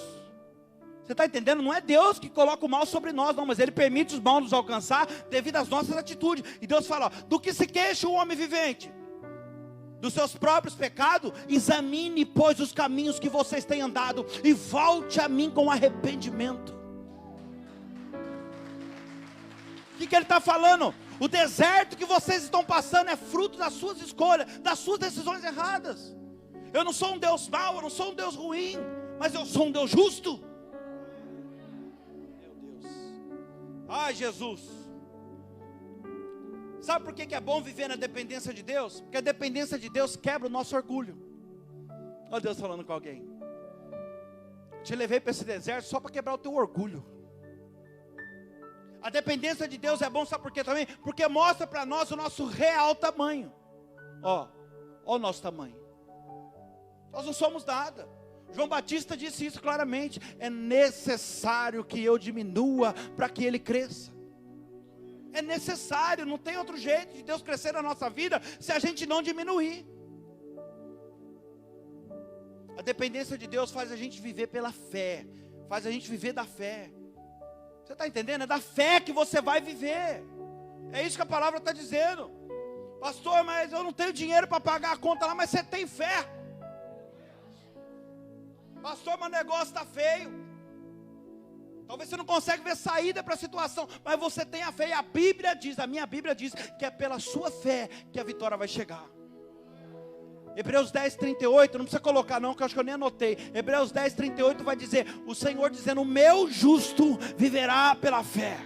Você está entendendo? Não é Deus que coloca o mal sobre nós, não, mas Ele permite os maus nos alcançar devido às nossas atitudes. E Deus fala, do que se queixa o homem vivente? Dos seus próprios pecados? Examine, pois, os caminhos que vocês têm andado, e volte a mim com arrependimento. O que Ele está falando? O deserto que vocês estão passando é fruto das suas escolhas, das suas decisões erradas. Eu não sou um Deus mau, eu não sou um Deus ruim, mas eu sou um Deus justo. Ai, Jesus. Sabe por que é bom viver na dependência de Deus? Porque a dependência de Deus quebra o nosso orgulho. Olha Deus falando com alguém. Te levei para esse deserto só para quebrar o teu orgulho. A dependência de Deus é bom, sabe por quê também? Porque mostra para nós o nosso real tamanho. Ó o nosso tamanho. Nós não somos nada. João Batista disse isso claramente. É necessário que eu diminua para que Ele cresça. É necessário, não tem outro jeito de Deus crescer na nossa vida se a gente não diminuir. A dependência de Deus faz a gente viver pela fé. Faz a gente viver da fé. Você está entendendo? É da fé que você vai viver. É isso que a palavra está dizendo. Pastor, mas eu não tenho dinheiro para pagar a conta lá, mas você tem fé. Pastor, mas o negócio está feio. Talvez você não consegue ver saída para a situação, mas você tem a fé. E a Bíblia diz, a minha Bíblia diz, que é pela sua fé que a vitória vai chegar. Hebreus 10:38, não precisa colocar não, que eu acho que eu nem anotei. Hebreus 10:38 vai dizer, o Senhor dizendo, o meu justo viverá pela fé.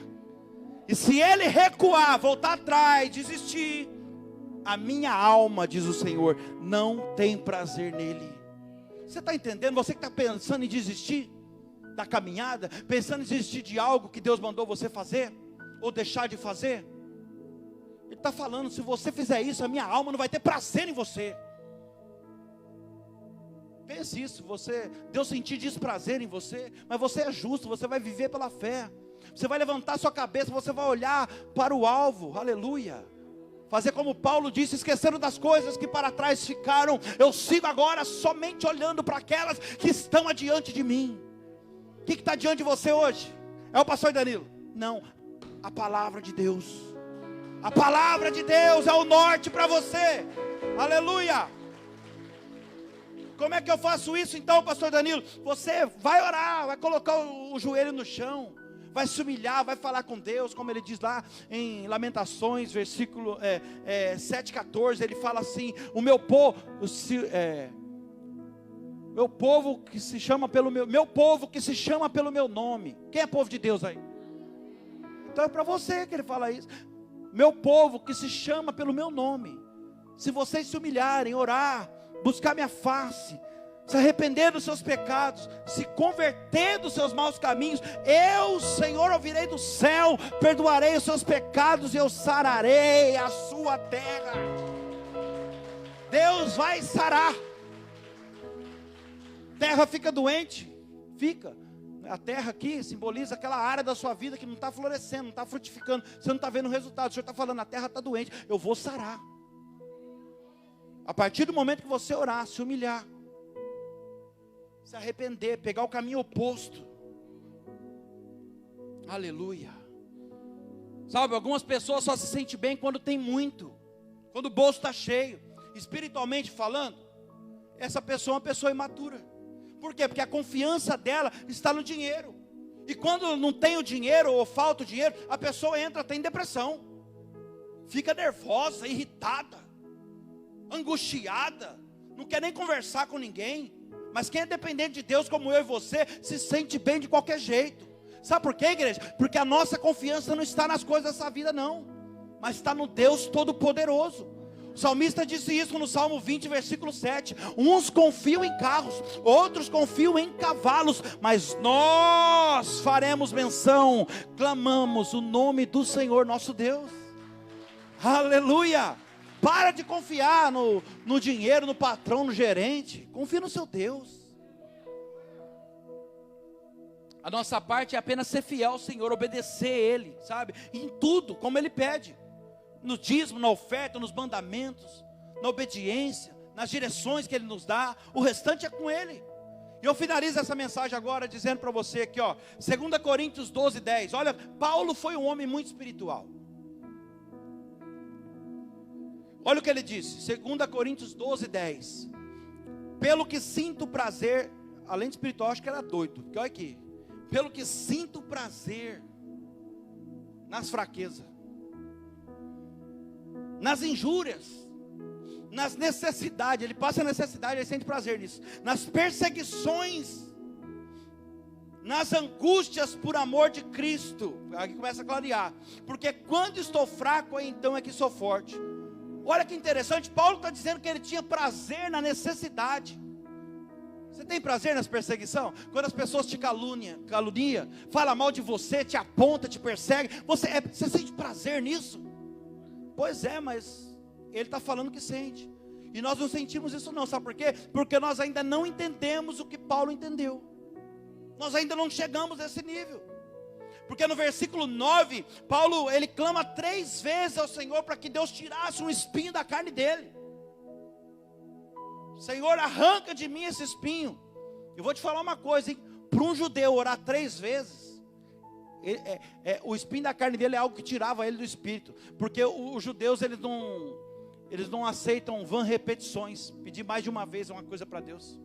E se ele recuar, voltar atrás, desistir, a minha alma, diz o Senhor, não tem prazer nele. Você está entendendo? Você que está pensando em desistir da caminhada, pensando em desistir de algo que Deus mandou você fazer, ou deixar de fazer, Ele está falando, se você fizer isso, a minha alma não vai ter prazer em você. Pense isso, Deus sentir desprazer em você, mas você é justo, você vai viver pela fé. Você vai levantar sua cabeça, você vai olhar para o alvo, aleluia. Fazer como Paulo disse, esquecendo das coisas que para trás ficaram, eu sigo agora somente olhando para aquelas que estão adiante de mim. O que está diante de você hoje? É o pastor Danilo? Não, a palavra de Deus. A palavra de Deus é o norte para você, aleluia. Como é que eu faço isso então, pastor Danilo? Você vai orar, vai colocar o joelho no chão, vai se humilhar, vai falar com Deus, como ele diz lá em Lamentações, versículo 7,14, ele fala assim, o meu povo que se chama pelo meu povo que se chama pelo meu nome. Quem é povo de Deus aí? Então é para você que ele fala isso. Meu povo que se chama pelo meu nome. Se vocês se humilharem, orar, buscar minha face, se arrepender dos seus pecados, se converter dos seus maus caminhos, eu, Senhor, ouvirei do céu, perdoarei os seus pecados e eu sararei a sua terra. Deus vai sarar. Terra fica doente, fica. A terra aqui simboliza aquela área da sua vida que não está florescendo, não está frutificando, você não está vendo o resultado. O Senhor está falando, a terra está doente, eu vou sarar. A partir do momento que você orar, se humilhar, se arrepender, pegar o caminho oposto, aleluia. Sabe, algumas pessoas só se sentem bem quando tem muito, quando o bolso está cheio. Espiritualmente falando, essa pessoa é uma pessoa imatura. Por quê? Porque a confiança dela está no dinheiro. E quando não tem o dinheiro ou falta o dinheiro, a pessoa entra até em depressão. Fica nervosa, irritada, angustiada, não quer nem conversar com ninguém. Mas quem é dependente de Deus como eu e você, se sente bem de qualquer jeito. Sabe por quê, igreja? Porque a nossa confiança não está nas coisas dessa vida não, mas está no Deus Todo-Poderoso. O salmista disse isso no Salmo 20, versículo 7. Uns confiam em carros, outros confiam em cavalos, mas nós faremos menção, clamamos o nome do Senhor nosso Deus. Aleluia. Para de confiar no dinheiro, no patrão, no gerente. Confia no seu Deus. A nossa parte é apenas ser fiel ao Senhor, obedecer a Ele, sabe? Em tudo, como Ele pede. No dízimo, na oferta, nos mandamentos, na obediência, nas direções que Ele nos dá. O restante é com Ele. E eu finalizo essa mensagem agora dizendo para você aqui, ó, 2 Coríntios 12, 10. Olha, Paulo foi um homem muito espiritual. Olha o que ele disse, 2 Coríntios 12, 10. Pelo que sinto prazer, além de espiritual, acho que era doido. Porque olha aqui, pelo que sinto prazer nas fraquezas, nas injúrias, nas necessidades. Ele passa a necessidade, ele sente prazer nisso. Nas perseguições, nas angústias por amor de Cristo. Aqui começa a clarear. Porque quando estou fraco, aí então é que sou forte. Olha que interessante, Paulo está dizendo que ele tinha prazer na necessidade. Você tem prazer nas perseguições? Quando as pessoas te calunia, fala mal de você, te aponta, te persegue, você sente prazer nisso? Pois é, mas ele está falando que sente. E nós não sentimos isso não, sabe por quê? Porque nós ainda não entendemos o que Paulo entendeu. Nós ainda não chegamos a esse nível. Porque no versículo 9, Paulo, ele clama 3 vezes ao Senhor para que Deus tirasse um espinho da carne dele. Senhor, arranca de mim esse espinho. Eu vou te falar uma coisa, hein? Para um judeu orar 3 vezes, o espinho da carne dele é algo que tirava ele do espírito. Porque os judeus, eles não aceitam vã repetições. Pedir mais de uma vez é uma coisa para Deus.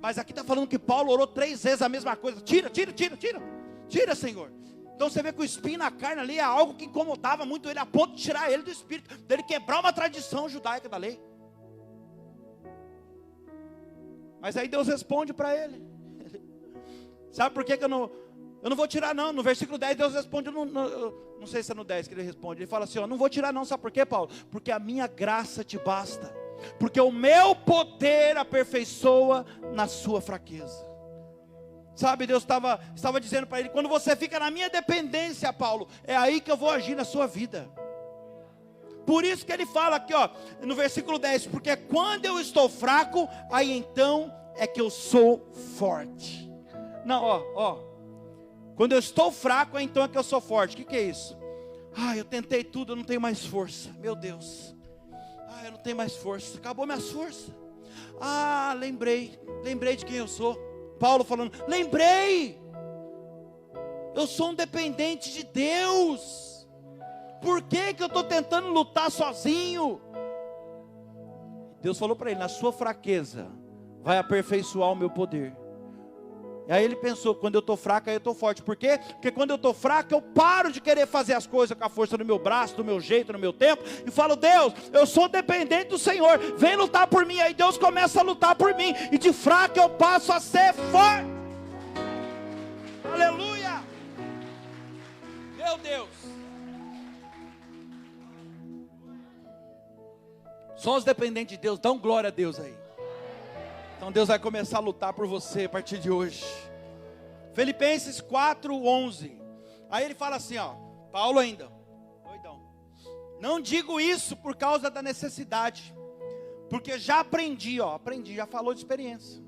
Mas aqui está falando que Paulo orou 3 vezes a mesma coisa. Tira, Senhor. Então você vê que o espinho na carne ali é algo que incomodava muito ele, a ponto de tirar ele do espírito, dele quebrar uma tradição judaica da lei. Mas aí Deus responde para ele. Sabe por que eu não vou tirar não? No versículo 10 Deus responde, não sei se é no 10 que ele responde. Ele fala assim, ó, não vou tirar não, sabe por quê, Paulo? Porque a minha graça te basta. Porque o meu poder aperfeiçoa na sua fraqueza. Sabe, Deus estava dizendo para ele, quando você fica na minha dependência, Paulo, é aí que eu vou agir na sua vida. Por isso que ele fala aqui, ó, no versículo 10, porque quando eu estou fraco, aí então é que eu sou forte. Não, ó, Quando eu estou fraco, então é que eu sou forte. O que é isso? Eu tentei tudo, eu não tenho mais força. Meu Deus. Eu não tenho mais força. Acabou minhas forças. Lembrei de quem eu sou. Paulo falando, lembrei. Eu sou um dependente de Deus. Por que eu estou tentando lutar sozinho? Deus falou para ele, na sua fraqueza vai aperfeiçoar o meu poder. E aí ele pensou, quando eu estou fraco, aí eu estou forte. Por quê? Porque quando eu estou fraco, eu paro de querer fazer as coisas com a força do meu braço, do meu jeito, do meu tempo. E falo, Deus, eu sou dependente do Senhor. Vem lutar por mim. Aí Deus começa a lutar por mim. E de fraco eu passo a ser forte. Aleluia. Meu Deus. Só os dependentes de Deus, dão glória a Deus aí. Então Deus vai começar a lutar por você a partir de hoje. Filipenses 4:11. Aí ele fala assim, Paulo ainda. Doidão. Não digo isso por causa da necessidade, porque já aprendi, já falou de experiência.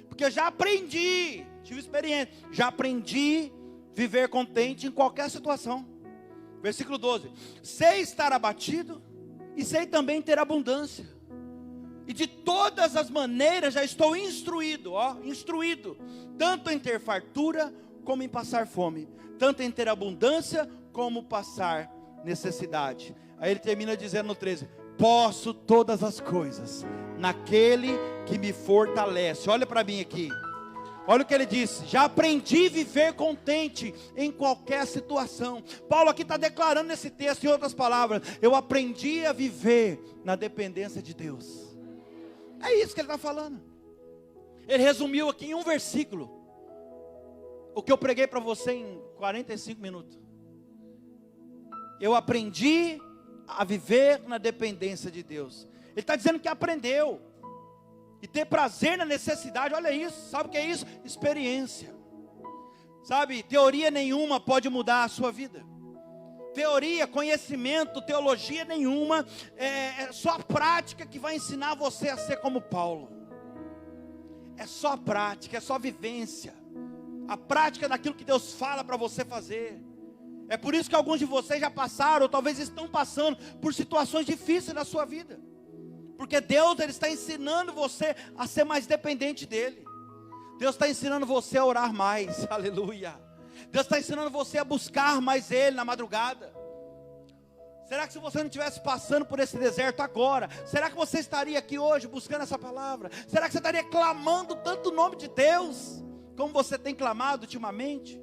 Porque já aprendi, tive experiência, já aprendi viver contente em qualquer situação. Versículo 12. Sei estar abatido e sei também ter abundância. E de todas as maneiras já estou instruído, tanto em ter fartura como em passar fome, tanto em ter abundância como passar necessidade. Aí ele termina dizendo no 13: posso todas as coisas naquele que me fortalece. Olha para mim aqui. Olha o que ele disse, já aprendi a viver contente em qualquer situação. Paulo aqui está declarando nesse texto, em outras palavras, eu aprendi a viver na dependência de Deus. É isso que ele está falando. Ele resumiu aqui em um versículo o que eu preguei para você em 45 minutos. Eu aprendi a viver na dependência de Deus. Ele está dizendo que aprendeu. E ter prazer na necessidade, olha isso, sabe o que é isso? Experiência. Sabe, teoria nenhuma pode mudar a sua vida. Teoria, conhecimento, teologia nenhuma, é só a prática que vai ensinar você a ser como Paulo. É só a prática, é só a vivência. A prática daquilo que Deus fala para você fazer. É por isso que alguns de vocês já passaram, ou talvez estão passando por situações difíceis na sua vida. Porque Deus, Ele está ensinando você a ser mais dependente dEle. Deus está ensinando você a orar mais, aleluia. Deus está ensinando você a buscar mais Ele na madrugada. Será que se você não estivesse passando por esse deserto agora, será que você estaria aqui hoje buscando essa palavra? Será que você estaria clamando tanto o nome de Deus, como você tem clamado ultimamente?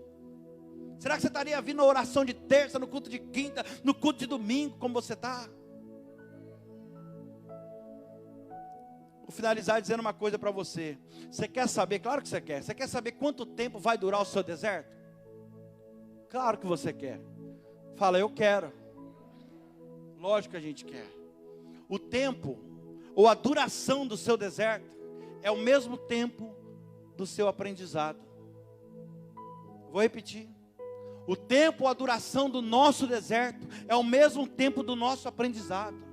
Será que você estaria vindo na oração de terça, no culto de quinta, no culto de domingo, como você está? Vou finalizar dizendo uma coisa para você. Você quer saber? Claro que você quer. Você quer saber quanto tempo vai durar o seu deserto? Claro que você quer. Fala, eu quero. Lógico que a gente quer. O tempo, ou a duração do seu deserto, é o mesmo tempo do seu aprendizado. Vou repetir. O tempo, ou a duração do nosso deserto, é o mesmo tempo do nosso aprendizado.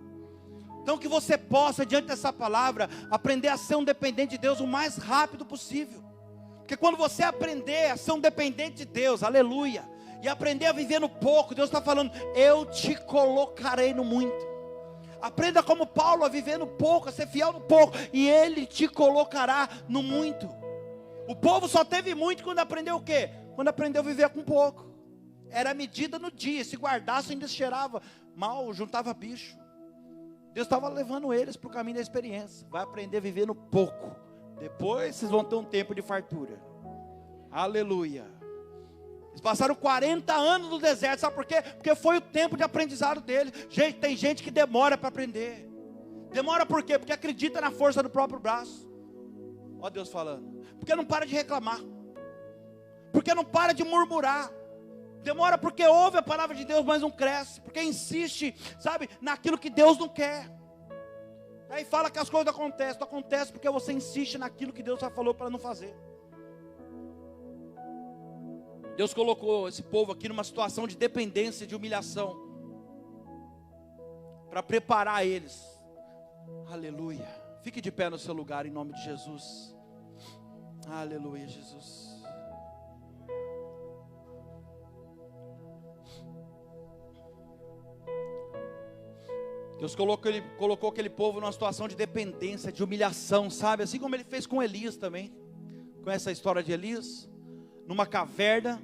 Então que você possa, diante dessa palavra, aprender a ser um dependente de Deus o mais rápido possível. Porque quando você aprender a ser um dependente de Deus, aleluia, e aprender a viver no pouco, Deus está falando, eu te colocarei no muito. Aprenda como Paulo a viver no pouco, a ser fiel no pouco, e Ele te colocará no muito. O povo só teve muito quando aprendeu o quê? Quando aprendeu a viver com pouco. Era medida no dia, se guardasse ainda cheirava mal, juntava bicho. Deus estava levando eles para o caminho da experiência. Vai aprender a viver no pouco. Depois vocês vão ter um tempo de fartura. Aleluia. Eles passaram 40 anos no deserto. Sabe por quê? Porque foi o tempo de aprendizado deles. Gente, tem gente que demora para aprender. Demora por quê? Porque acredita na força do próprio braço. Ó Deus falando. Porque não para de reclamar. Porque não para de murmurar. Demora porque ouve a palavra de Deus, mas não cresce. Porque insiste, sabe, naquilo que Deus não quer. Aí fala que as coisas não acontecem. Não acontece porque você insiste naquilo que Deus já falou para não fazer. Deus colocou esse povo aqui numa situação de dependência, de humilhação, para preparar eles. Aleluia. Fique de pé no seu lugar em nome de Jesus. Aleluia, Jesus. Deus colocou aquele povo numa situação de dependência, de humilhação, sabe? Assim como Ele fez com Elias também. Conhece a história de Elias? Numa caverna,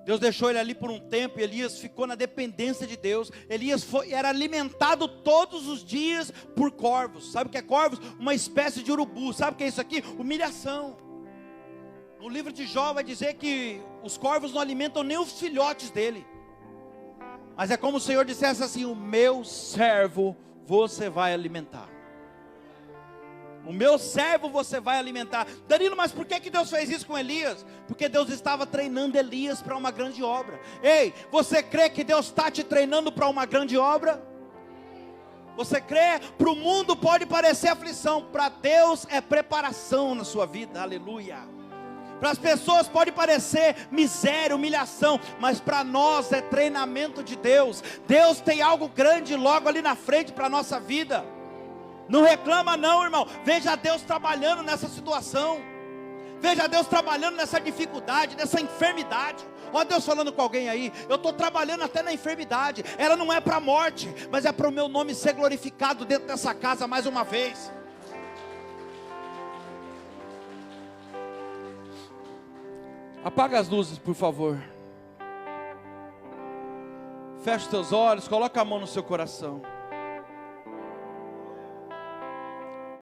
Deus deixou ele ali por um tempo, e Elias ficou na dependência de Deus. Elias era alimentado todos os dias por corvos. Sabe o que é corvos? Uma espécie de urubu. Sabe o que é isso aqui? Humilhação. No livro de Jó vai dizer que os corvos não alimentam nem os filhotes dele. Mas é como o Senhor dissesse assim: o meu servo você vai alimentar. O meu servo você vai alimentar. Danilo, mas por que Deus fez isso com Elias? Porque Deus estava treinando Elias para uma grande obra. Ei, você crê que Deus está te treinando para uma grande obra? Você crê? Para o mundo pode parecer aflição, para Deus é preparação na sua vida, aleluia. Para as pessoas pode parecer miséria, humilhação, mas para nós é treinamento de Deus. Deus tem algo grande logo ali na frente para a nossa vida. Não reclama não, irmão. Veja Deus trabalhando nessa situação. Veja Deus trabalhando nessa dificuldade, nessa enfermidade. Olha Deus falando com alguém aí: eu estou trabalhando até na enfermidade. Ela não é para a morte, mas é para o meu nome ser glorificado dentro dessa casa mais uma vez. Apaga as luzes, por favor. Feche os teus olhos, coloca a mão no seu coração.